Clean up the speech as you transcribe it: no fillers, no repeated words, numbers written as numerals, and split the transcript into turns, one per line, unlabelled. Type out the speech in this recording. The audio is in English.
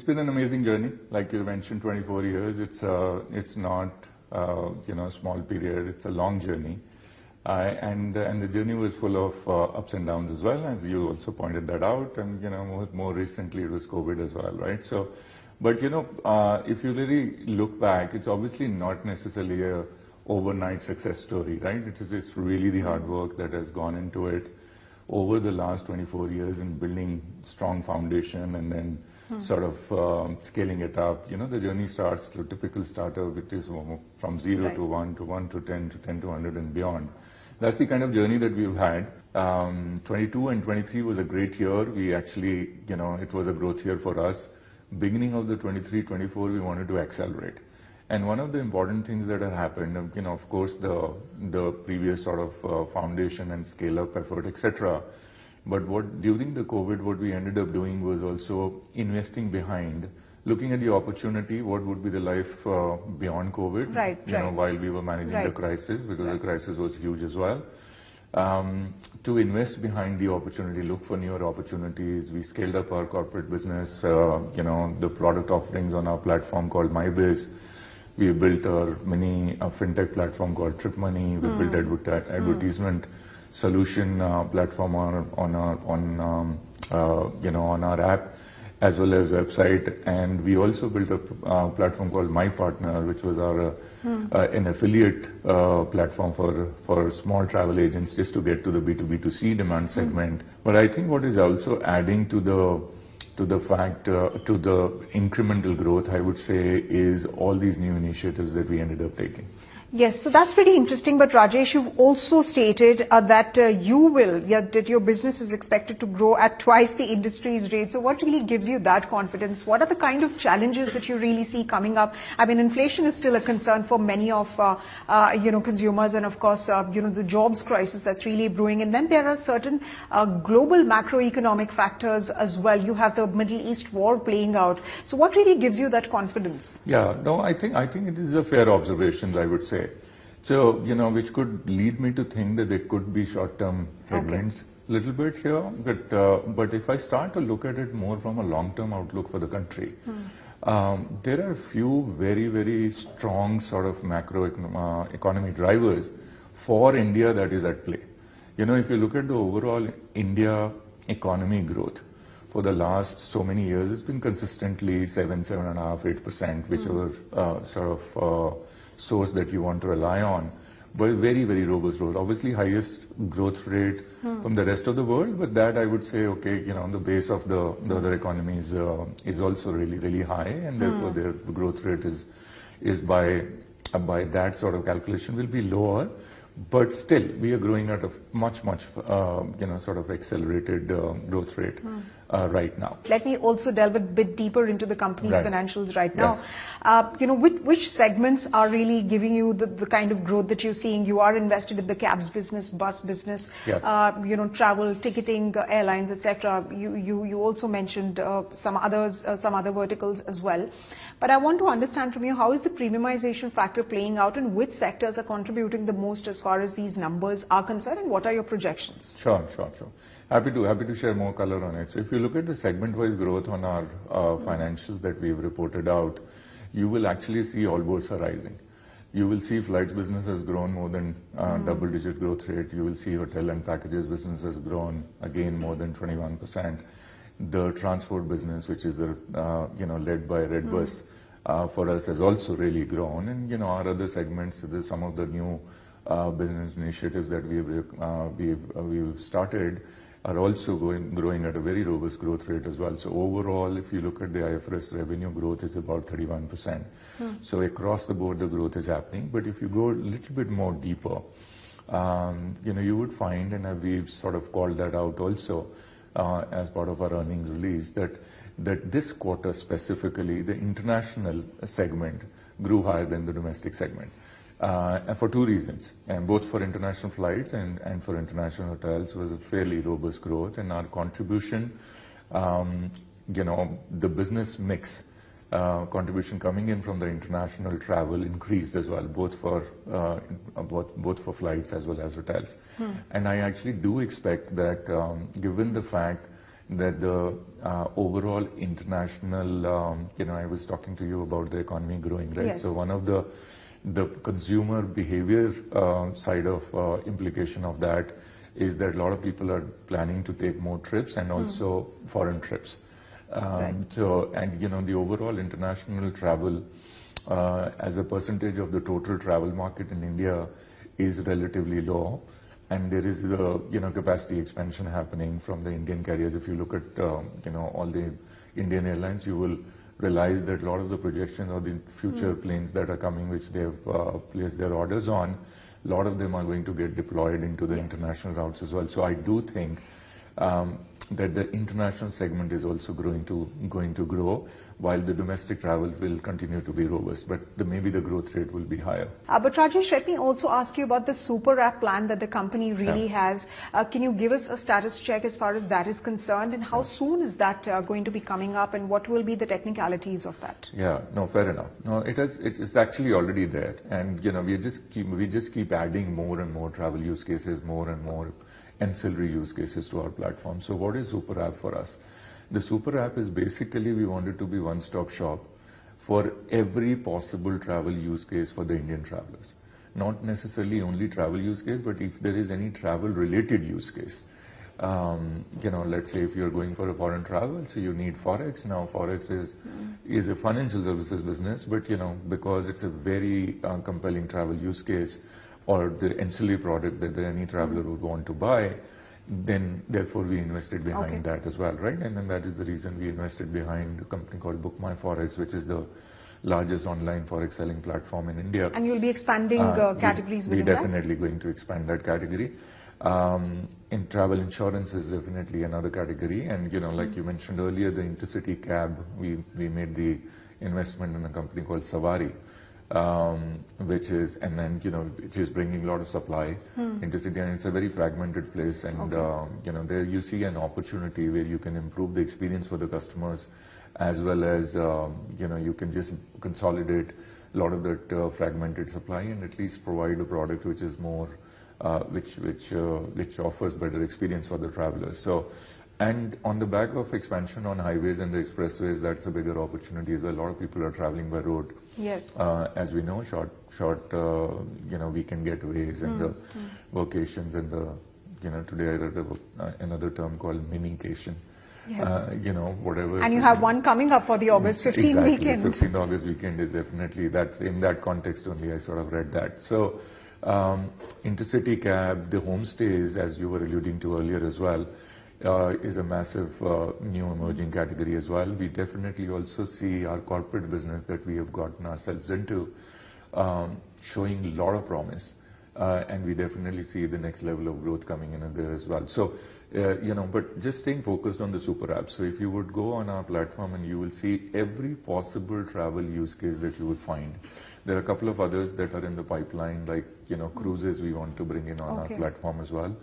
been an amazing journey. Like you mentioned, 24 years. It's not a small period. It's a long journey, and the journey was full of ups and downs as well, as you also pointed that out. And more recently it was COVID as well, right? So, but if you really look back, it's obviously not necessarily a overnight success story, right? It's really the hard work that has gone into it over the last 24 years in building strong foundation and then sort of scaling it up. The journey starts to a typical startup, which is from 0 to 1 to 1 to 10 to 10 to 100 and beyond. That's the kind of journey that we've had. 22 and 23 was a great year. We actually, it was a growth year for us. Beginning of the 23-24, we wanted to accelerate. And one of the important things that had happened, of course, the previous sort of foundation and scale-up effort, etc. But during the COVID, what we ended up doing was also investing behind, looking at the opportunity, what would be the life beyond COVID, while we were managing the crisis, because the crisis was huge as well. To invest behind the opportunity, look for newer opportunities. We scaled up our corporate business, the product offerings on our platform called MyBiz. We built a mini fintech platform called TripMoney. We built advertisement solution platform on our app as well as website, and we also built a platform called My Partner, which was our an affiliate platform for small travel agents, just to get to the B2B2C demand segment. But I think what is also adding to the incremental growth, I would say, is all these new initiatives that we ended up taking.
Yes, so that's pretty interesting. But Rajesh, you've also stated that that your business is expected to grow at twice the industry's rate. So what really gives you that confidence? What are the kind of challenges that you really see coming up? I mean, inflation is still a concern for many of consumers, and of course, the jobs crisis that's really brewing. And then there are certain global macroeconomic factors as well. You have the Middle East war playing out. So what really gives you that confidence?
Yeah, no, I think it is a fair observation, I would say. So, which could lead me to think that there could be short-term headwinds a little bit here. But if I start to look at it more from a long-term outlook for the country, there are a few very, very strong sort of macro economy drivers for India that is at play. If you look at the overall India economy growth, for the last so many years, it's been consistently 7.5%, 8%, whichever sort of source that you want to rely on, but very, very robust growth. Obviously, highest growth rate from the rest of the world, but that I would say, okay, on the base of the other economies is also really, really high, and therefore their growth rate is by that sort of calculation will be lower. But still, we are growing at a much sort of accelerated growth rate right now.
Let me also delve a bit deeper into the company's financials right now. Yes. Which segments are really giving you the kind of growth that you're seeing? You are invested in the cabs business, bus business, yes. Travel, ticketing, airlines, etc. You also mentioned some other verticals as well. But I want to understand from you, how is the premiumization factor playing out, and which sectors are contributing the most as far as these numbers are concerned, and what are your projections?
Sure. Happy to share more color on it. So if you look at the segment-wise growth on our financials that we've reported out, you will actually see all boats are rising. You will see flights business has grown more than double-digit growth rate. You will see hotel and packages business has grown again more than 21%. The transport business, which is led by Redbus, for us has also really grown. And our other segments, there's some of the new business initiatives that we've started are also growing at a very robust growth rate as well. So overall, if you look at the IFRS revenue growth, is about 31%. So across the board, the growth is happening. But if you go a little bit more deeper, you would find, and we've sort of called that out also as part of our earnings release, that this quarter specifically, the international segment grew higher than the domestic segment. For two reasons, and both for international flights and for international hotels was a fairly robust growth, and our contribution, the business mix contribution coming in from the international travel increased as well, both for flights as well as hotels. And I actually do expect that, given the fact that the overall international, I was talking to you about the economy growing, right?
Yes.
So one of the consumer behavior side of implication of that is that a lot of people are planning to take more trips and also foreign trips.
Right.
So, and the overall international travel as a percentage of the total travel market in India is relatively low, and there is capacity expansion happening from the Indian carriers. If you look at all the Indian airlines, you will realize that a lot of the projections or the future planes that are coming, which they have placed their orders on, a lot of them are going to get deployed into the international routes as well. So I do think that the international segment is also going to grow, while the domestic travel will continue to be robust, but maybe the growth rate will be higher.
But Rajesh, let me also ask you about the super app plan that the company really has. Can you give us a status check as far as that is concerned, and how soon is that going to be coming up, and what will be the technicalities of that?
Yeah, no, fair enough. No, it's actually already there, and we just keep adding more and more travel use cases, more and more ancillary use cases to our platform. So what is Super App for us? The Super App is basically, we wanted to be one-stop shop for every possible travel use case for the Indian travelers. Not necessarily only travel use case, but if there is any travel-related use case. Let's say if you're going for a foreign travel, so you need Forex. Now, Forex is a financial services business, but because it's a very compelling travel use case, or the ancillary product that any traveler would want to buy, then therefore we invested behind that as well, right? And then that is the reason we invested behind a company called BookMyForex, which is the largest online Forex selling platform in India.
And you'll be expanding categories within that?
We're definitely going to expand that category. In travel insurance is definitely another category, and like you mentioned earlier, the intercity cab, we made the investment in a company called Savari. Which is bringing a lot of supply into city, and it's a very fragmented place, and there you see an opportunity where you can improve the experience for the customers, as well as you can just consolidate a lot of that fragmented supply and at least provide a product which is more which offers better experience for the travelers. So, and on the back of expansion on highways and the expressways, that's a bigger opportunity as well. A lot of people are traveling by road.
Yes.
As we know, short weekend getaways and the vacations and the, today I read another term called minication.
Yes.
Whatever.
And you have one coming up for the August 15 weekend.
The 15th August weekend is definitely, that's in that context only I sort of read that. So, intercity cab, the homestays, as you were alluding to earlier as well, is a massive new emerging category as well. We definitely also see our corporate business that we have gotten ourselves into showing a lot of promise, and we definitely see the next level of growth coming in there as well. So, but just staying focused on the super app. So if you would go on our platform and you will see every possible travel use case that you would find. There are a couple of others that are in the pipeline, like cruises we want to bring in on our platform as well.